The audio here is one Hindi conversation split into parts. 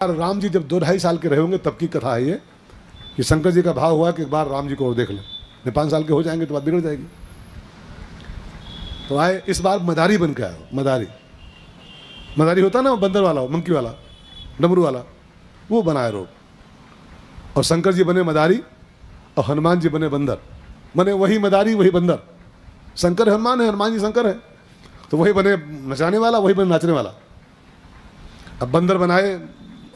राम जी जब 2-2.5 साल के रहे होंगे तब की कथा है ये, कि शंकर जी का भाव हुआ कि एक बार राम जी को और देख लें, 5 साल के हो जाएंगे तो बात बिगड़ जाएगी। तो आए, इस बार मदारी बन के आए। मदारी होता ना, बंदर वाला, मंकी वाला, डमरू वाला, वो बनाए रोग। और शंकर जी बने मदारी और हनुमान जी बने बंदर। बने वही मदारी वही बंदर, शंकर हनुमान है, हनुमान जी शंकर है, तो वही बने नचाने वाला, वही बने नाचने वाला। अब बंदर बनाए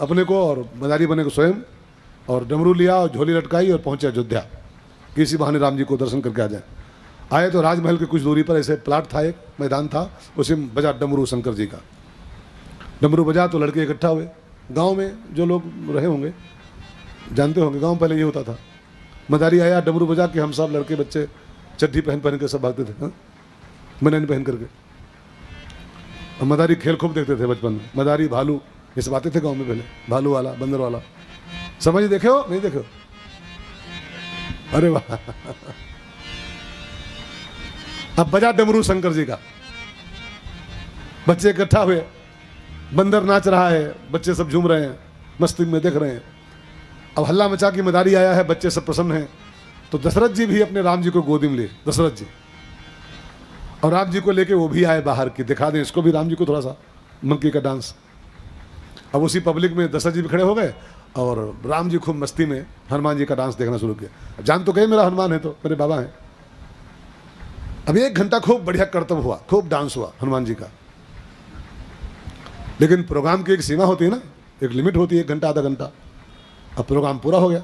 अपने को और मदारी बने को स्वयं, और डमरू लिया और झोली लटकाई और पहुंचे अयोध्या, किसी बहाने राम जी को दर्शन करके आ जाए। आए तो राजमहल के कुछ दूरी पर ऐसे प्लाट था, एक मैदान था, उसी में बजा डमरू शंकर जी का। डमरू बजा तो लड़के इकट्ठा हुए। गांव में जो लोग रहे होंगे जानते होंगे, गांव पहले ये होता था, मदारी आया डमरू बजा के हम सब लड़के बच्चे चड्ढी पहन के सब भागते थे, बनैन पहन करके। और मदारी खेल खूब देखते थे बचपन में, मदारी भालू ये सब आते थे गांव में पहले, भालू वाला, बंदर वाला। समझ देखे हो नहीं देखे हो? अरे वाह। अब बजा डमरू शंकर जी का, बच्चे इकट्ठा हुए, बंदर नाच रहा है, बच्चे सब झूम रहे हैं, मस्ती में देख रहे हैं। अब हल्ला मचा कि मदारी आया है, बच्चे सब प्रसन्न हैं। तो दशरथ जी भी अपने राम जी को गोदी में लिए, दशरथ जी, और राम जी को लेके वो भी आए बाहर की दिखा दें इसको भी राम जी को थोड़ा सा मंकी का डांस। अब उसी पब्लिक में दशरथ जी भी खड़े हो गए और राम जी खूब मस्ती में हनुमान जी का डांस देखना शुरू किया। जान तो गए मेरा हनुमान है, तो मेरे बाबा हैं। अब 1 घंटा खूब बढ़िया कर्तव्य हुआ, खूब डांस हुआ हनुमान जी का। लेकिन प्रोग्राम की एक सीमा होती है ना, एक लिमिट होती है, 1 घंटा आधा घंटा। अब प्रोग्राम पूरा हो गया,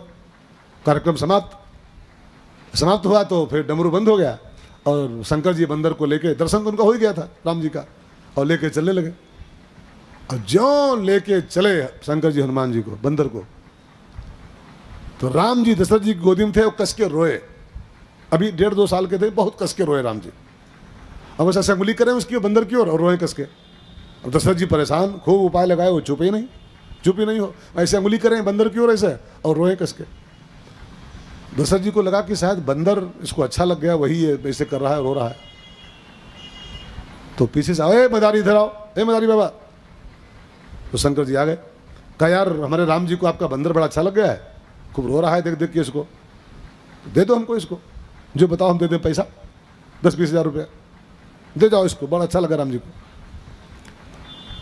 कार्यक्रम समाप्त हुआ, तो फिर डमरू बंद हो गया और शंकर जी बंदर को लेके, दर्शन तो उनका हो ही गया था राम जी का, और लेके चलने लगे। और ज्यों लेके चले शंकर जी हनुमान जी को, बंदर को, तो राम जी दशरथ जी की गोदी में थे, वो कस के रोए। अभी 1.5-2 साल के थे, बहुत कस के रोए राम जी। अब ऐसा अंगुली करें उसकी बंदर की और रोए कस के। अब दशरथ जी परेशान, खूब उपाय लगाए, वो चुप ही नहीं हो। ऐसे अंगुली करें बंदर की ओर ऐसे, और रोए कस के। दशरथ जी को लगा कि शायद बंदर इसको अच्छा लग गया, वही ये ऐसे कर रहा है, रो रहा है। तो पीछे से आओ, मदारी इधर आओ, मदारी बाबा। तो शंकर जी आ गए, कहा यार हमारे राम जी को आपका बंदर बड़ा अच्छा लग गया है, खूब रो रहा है देख देख के इसको, दे दो हमको इसको, जो बताओ हम दे दें पैसा, 10-20 हज़ार रुपया दे जाओ इसको, बड़ा अच्छा लगा राम जी को।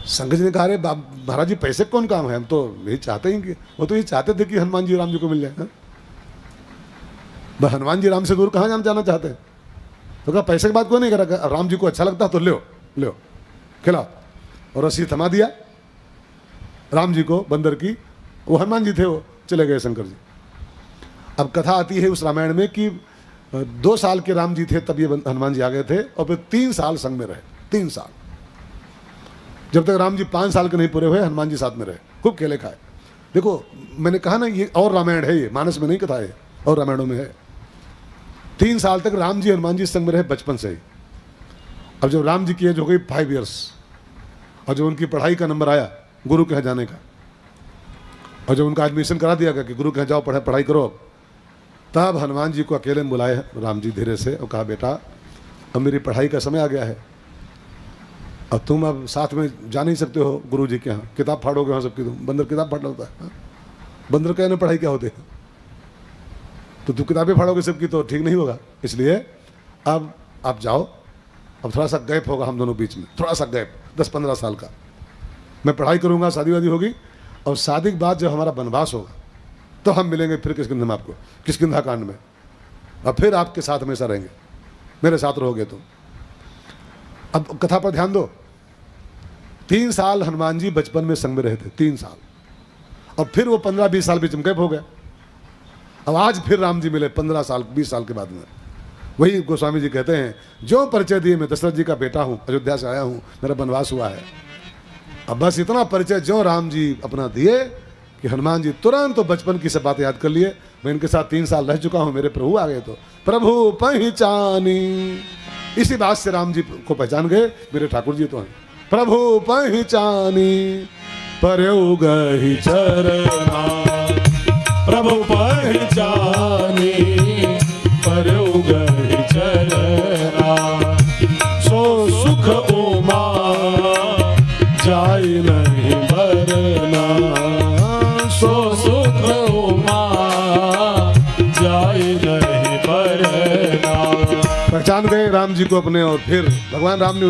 शंकर जी ने कहा, अरे महाराज जी पैसे कौन काम है, हम तो यही चाहते हैं कि, वो तो ये चाहते थे कि हनुमान जी राम जी को मिल जाए। हनुमान जी राम से दूर कहाँ जाना चाहते हैं? तो कहा पैसे की बात कोई नहीं करा, राम जी को अच्छा लगता तो लो खिलाओ। और रस्सी थमा दिया राम जी को बंदर की, वो हनुमान जी थे, वो चले गए शंकर जी। अब कथा आती है उस रामायण में कि 2 साल के राम जी थे तब ये हनुमान जी आ गए थे, और फिर 3 साल संग में रहे, 3 साल, जब तक राम जी 5 साल के नहीं पूरे हुए, हनुमान जी साथ में रहे, खूब खेले खाए। देखो मैंने कहा ना, ये और रामायण है, ये मानस में नहीं कथा है, और रामायणों में है। 3 साल तक राम जी हनुमान जी संग में रहे बचपन से ही। अब जब राम जी की एज हो गई 5 ईयर्स, और जब उनकी पढ़ाई का नंबर आया गुरु के यहाँ जाने का, और जब उनका एडमिशन करा दिया गया कि गुरु के यहाँ जाओ पढ़ाई करो, तब हनुमान जी को अकेले में बुलाए राम जी धीरे से, और कहा बेटा अब मेरी पढ़ाई का समय आ गया है, अब तुम अब साथ में जा नहीं सकते हो गुरु जी के यहाँ, किताब फाड़ोगे वहाँ सबकी, तुम बंदर किताब फाड़ लेता है, बंदर कहने पढ़ाई क्या होती है, तो तुम किताबें फाड़ोगे सबकी तो ठीक नहीं होगा। इसलिए अब आप जाओ, अब थोड़ा सा गैप होगा हम दोनों बीच में, थोड़ा सा गैप 10-15 साल का, मैं पढ़ाई करूँगा, शादी वादी होगी, और शादी के बाद जब हमारा वनवास होगा तो हम मिलेंगे फिर किष्किंधा में, आपको किष्किंधा कांड में, और फिर आपके साथ हमेशा रहेंगे, मेरे साथ रहोगे तुम। अब कथा पर ध्यान दो, 3 साल हनुमान जी बचपन में संग में रहे थे, 3 साल, और फिर वो 15-20 साल बीच में गैप हो गया। अब आज फिर राम जी मिले 15 साल 20 साल के बाद में। वही गोस्वामी जी कहते हैं, जो परिचय दिए, मैं दशरथ जी का बेटा हूँ, अयोध्या से आया हूँ, मेरा वनवास हुआ है। अब बस इतना परिचय जो राम जी अपना दिए कि हनुमान जी तुरंत तो बचपन की सब बातें याद कर लिए। मैं इनके साथ 3 साल रह चुका हूँ, मेरे प्रभु आ गए, तो प्रभु पहचानी, इसी बात से राम जी को पहचान गए, मेरे ठाकुर जी तो हैं। प्रभु पहचानी परयौ गहि चरना, प्रभु पहचानी परयौ गहि चरना, सो सुख उमा जाय नहीं बरना। नहीं परना। पहचान गए राम जी को अपने, और फिर भगवान राम ने